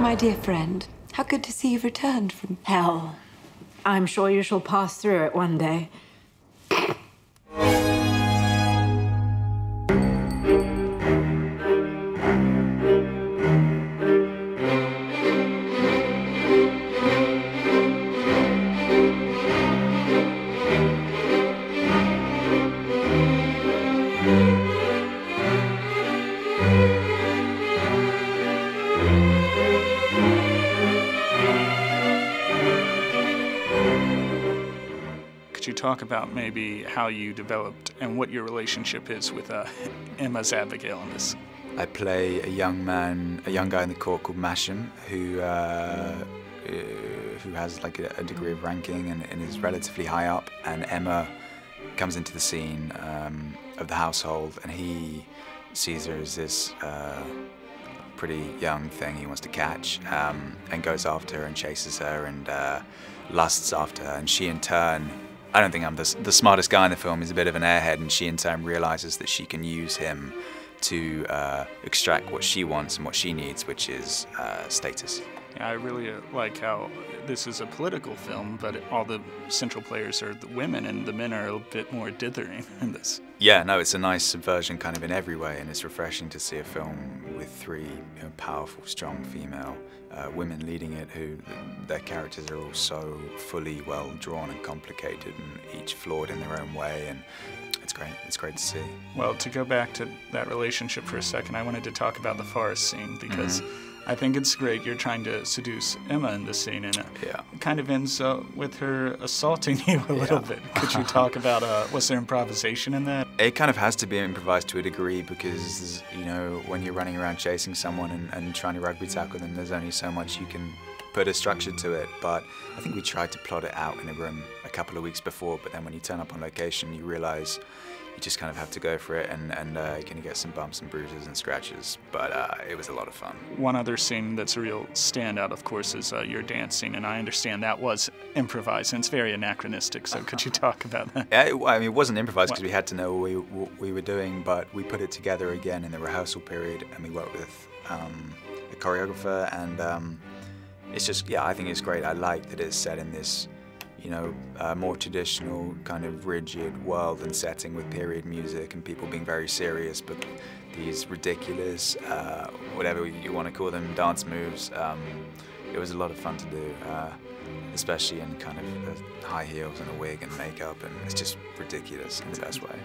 My dear friend, how good to see you've returned from hell. I'm sure you shall pass through it one day. Could you talk about maybe how you developed and what your relationship is with Emma's Abigail in this? I play a young guy in the court called Masham, who has like a degree of ranking and is relatively high up. And Emma comes into the scene of the household, and he sees her as this pretty young thing he wants to catch, and goes after her and chases her and lusts after her. And she in turn, I don't think I'm the smartest guy in the film, he's a bit of an airhead, and she in turn realizes that she can use him to extract what she wants and what she needs, which is status. Yeah, I really like how this is a political film, but all the central players are the women, and the men are a bit more dithering in this. Yeah, no, it's a nice subversion kind of in every way, and it's refreshing to see a film with three powerful, strong female women leading it, who their characters are all so fully well drawn and complicated, and each flawed in their own way, and it's great. It's great to see. Well, to go back to that relationship for a second, I wanted to talk about the forest scene, because I think it's great. You're trying to seduce Emma in the scene, and it kind of ends with her assaulting you a little bit. Could you talk about, was there improvisation in that? It kind of has to be improvised to a degree, because, you know, when you're running around chasing someone and trying to rugby tackle them, there's only so much you can put a structure to it. But I think we tried to plot it out in a room a couple of weeks before, but then when you turn up on location, you realize you just kind of have to go for it, and you're going to get some bumps and bruises and scratches, but it was a lot of fun. One other scene that's a real standout, of course, is your dance scene, and I understand that was improvised, and it's very anachronistic, so could you talk about that? Yeah, I mean, it wasn't improvised because we had to know what we were doing, but we put it together again in the rehearsal period, and we worked with a choreographer, and it's just, yeah, I think it's great. I like that it's set in this, you know, more traditional kind of rigid world and setting with period music and people being very serious, but these ridiculous, whatever you want to call them, dance moves. It was a lot of fun to do, especially in kind of high heels and a wig and makeup, and it's just ridiculous in the best way.